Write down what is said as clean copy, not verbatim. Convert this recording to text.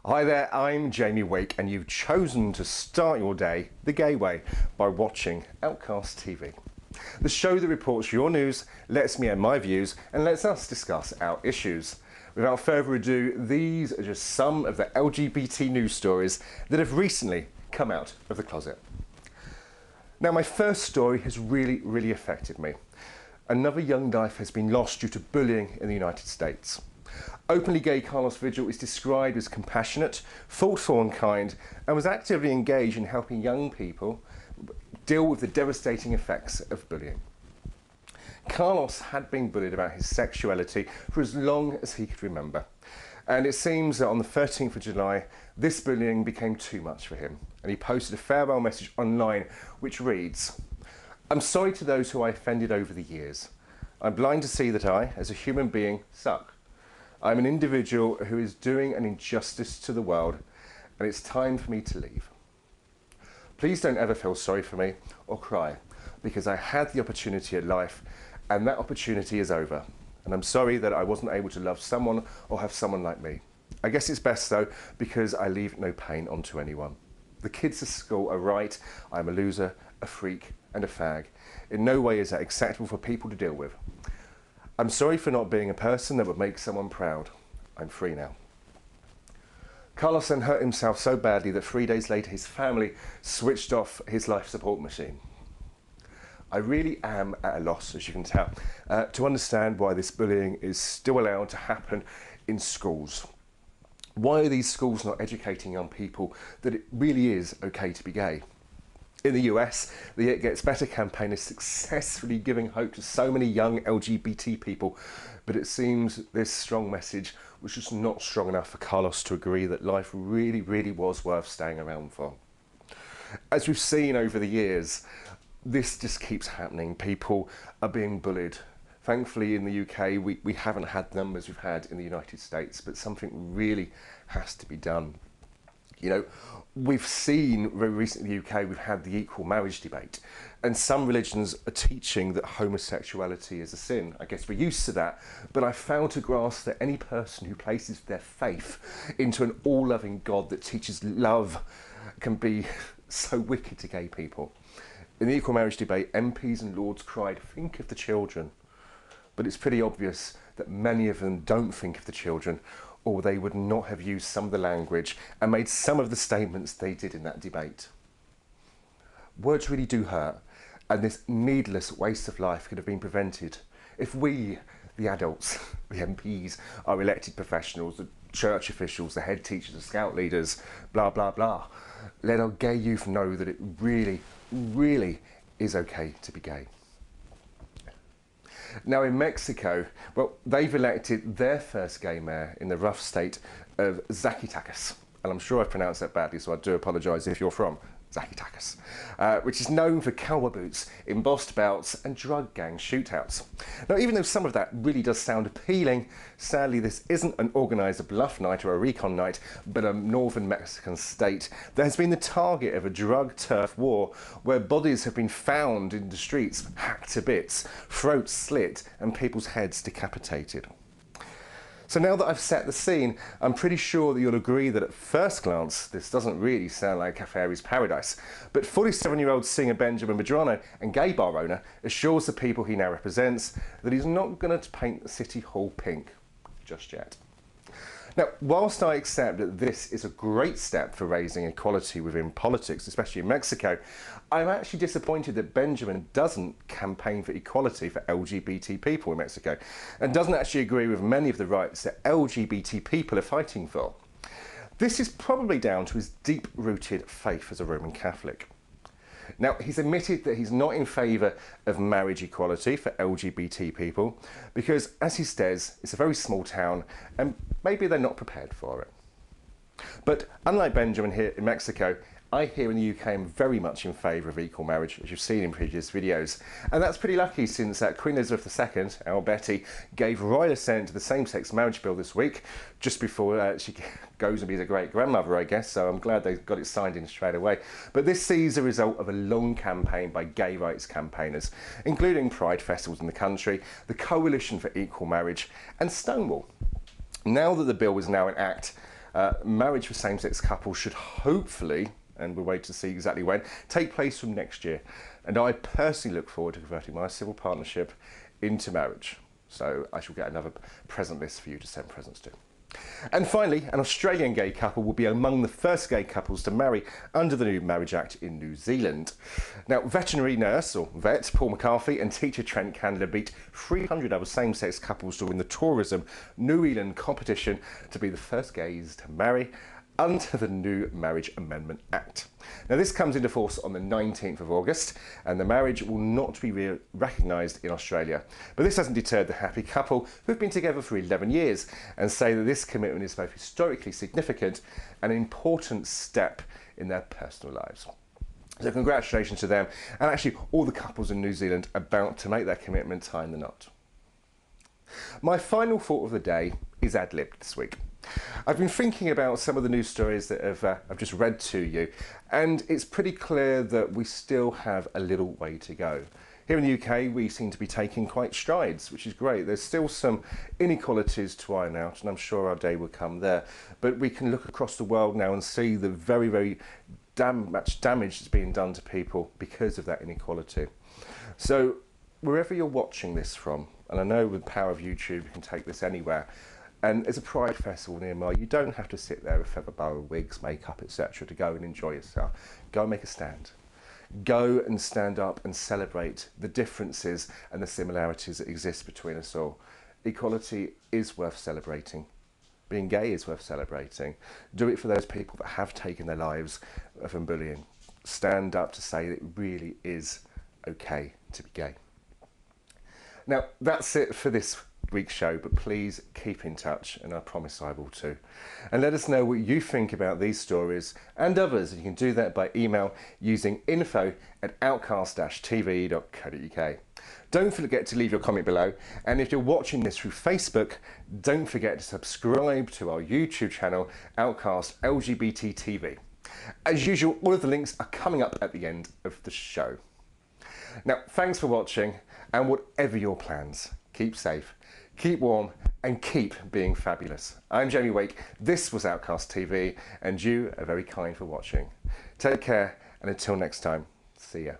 Hi there, I'm Jamie Wake and you've chosen to start your day the gay way by watching Outcast TV. The show that reports your news, lets me air my views and lets us discuss our issues. Without further ado, these are just some of the LGBT news stories that have recently come out of the closet. Now, my first story has really affected me. Another young life has been lost due to bullying in the United States. Openly gay Carlos Vigil is described as compassionate, thoughtful and kind, and was actively engaged in helping young people deal with the devastating effects of bullying. Carlos had been bullied about his sexuality for as long as he could remember. And it seems that on the 13th of July, this bullying became too much for him. And he posted a farewell message online which reads, "I'm sorry to those who I offended over the years. I'm blind to see that I, as a human being, suck. I'm an individual who is doing an injustice to the world, and it's time for me to leave. Please don't ever feel sorry for me or cry, because I had the opportunity at life, and that opportunity is over. And I'm sorry that I wasn't able to love someone or have someone like me. I guess it's best though, because I leave no pain onto anyone. The kids at school are right. I'm a loser, a freak, and a fag. In no way is that acceptable for people to deal with. I'm sorry for not being a person that would make someone proud. I'm free now." Carlos then hurt himself so badly that 3 days later his family switched off his life support machine. I really am at a loss, as you can tell, to understand why this bullying is still allowed to happen in schools. Why are these schools not educating young people that it really is okay to be gay? In the US, the It Gets Better campaign is successfully giving hope to so many young LGBT people, but it seems this strong message was just not strong enough for Carlos to agree that life really was worth staying around for. As we've seen over the years, this just keeps happening. People are being bullied. Thankfully in the UK we haven't had the numbers we've had in the United States, but something really has to be done. You know, we've seen very recently in the UK, we've had the equal marriage debate, and some religions are teaching that homosexuality is a sin. I guess we're used to that, but I fail to grasp that any person who places their faith into an all-loving God that teaches love can be so wicked to gay people. In the equal marriage debate, MPs and Lords cried, "Think of the children." But it's pretty obvious that many of them don't think of the children, or they would not have used some of the language and made some of the statements they did in that debate. Words really do hurt, and this needless waste of life could have been prevented if we, the adults, the MPs, our elected professionals, the church officials, the head teachers, the scout leaders, blah, blah, blah, let our gay youth know that it really is okay to be gay. Now in Mexico, well, they've elected their first gay mayor in the rough state of Zacatecas. And I'm sure I've pronounced that badly, so I do apologise if you're from Zacatecas, which is known for cowboy boots, embossed belts and drug gang shootouts. Now, even though some of that really does sound appealing, sadly this isn't an organised bluff night or a recon night, but a northern Mexican state that has been the target of a drug turf war where bodies have been found in the streets, hacked to bits, throats slit and people's heads decapitated. So now that I've set the scene, I'm pretty sure that you'll agree that at first glance, this doesn't really sound like a fairy's paradise. But 47-year-old singer Benjamin Medrano and gay bar owner assures the people he now represents that he's not going to paint the City Hall pink just yet. Now, whilst I accept that this is a great step for raising equality within politics, especially in Mexico, I'm actually disappointed that Benjamin doesn't campaign for equality for LGBT people in Mexico and doesn't actually agree with many of the rights that LGBT people are fighting for. This is probably down to his deep-rooted faith as a Roman Catholic. Now, he's admitted that he's not in favour of marriage equality for LGBT people because, as he says, it's a very small town and maybe they're not prepared for it. But unlike Benjamin here in Mexico, I here in the UK am very much in favour of equal marriage, as you've seen in previous videos. And that's pretty lucky since Queen Elizabeth II, our Betty, gave royal assent to the same-sex marriage bill this week, just before she goes and be a great-grandmother, I guess, so I'm glad they got it signed in straight away. But this sees the result of a long campaign by gay rights campaigners, including pride festivals in the country, the Coalition for Equal Marriage and Stonewall. Now that the bill is now in act, Marriage for same-sex couples should hopefully, and we'll wait to see exactly when, take place from next year. And I personally look forward to converting my civil partnership into marriage. So I shall get another present list for you to send presents to. And finally, an Australian gay couple will be among the first gay couples to marry under the new Marriage Act in New Zealand. Now, veterinary nurse, or vet, Paul McCarthy and teacher Trent Candler beat 300 other same-sex couples to win the Tourism New Zealand competition to be the first gays to marry under the new Marriage Amendment Act. Now, this comes into force on the 19th of August, and the marriage will not be recognised in Australia. But this hasn't deterred the happy couple, who have been together for 11 years, and say that this commitment is both historically significant and an important step in their personal lives. So congratulations to them, and actually all the couples in New Zealand about to make their commitment tying the knot. My final thought of the day is ad-libbed this week. I've been thinking about some of the news stories that I've just read to you, and it's pretty clear that we still have a little way to go. Here in the UK, we seem to be taking quite strides, which is great. There's still some inequalities to iron out, and I'm sure our day will come there. But we can look across the world now and see the very, very much damage that's being done to people because of that inequality. So wherever you're watching this from, and I know with the power of YouTube, you can take this anywhere, and there's a Pride Festival nearby. You don't have to sit there with feather boa, wigs, makeup, etc. to go and enjoy yourself. Go and make a stand. Go and stand up and celebrate the differences and the similarities that exist between us all. Equality is worth celebrating. Being gay is worth celebrating. Do it for those people that have taken their lives from bullying. Stand up to say that it really is okay to be gay. Now, that's it for this week's show, but please keep in touch, and I promise I will too. And let us know what you think about these stories and others. You can do that by email using info@outcast-tv.co.uk. Don't forget to leave your comment below, and if you're watching this through Facebook, don't forget to subscribe to our YouTube channel, Outcast LGBT TV. As usual, all of the links are coming up at the end of the show. Now, thanks for watching, and whatever your plans, keep safe, keep warm, and keep being fabulous. I'm Jamie Wake, this was Outcast TV, and you are very kind for watching. Take care, and until next time, see ya.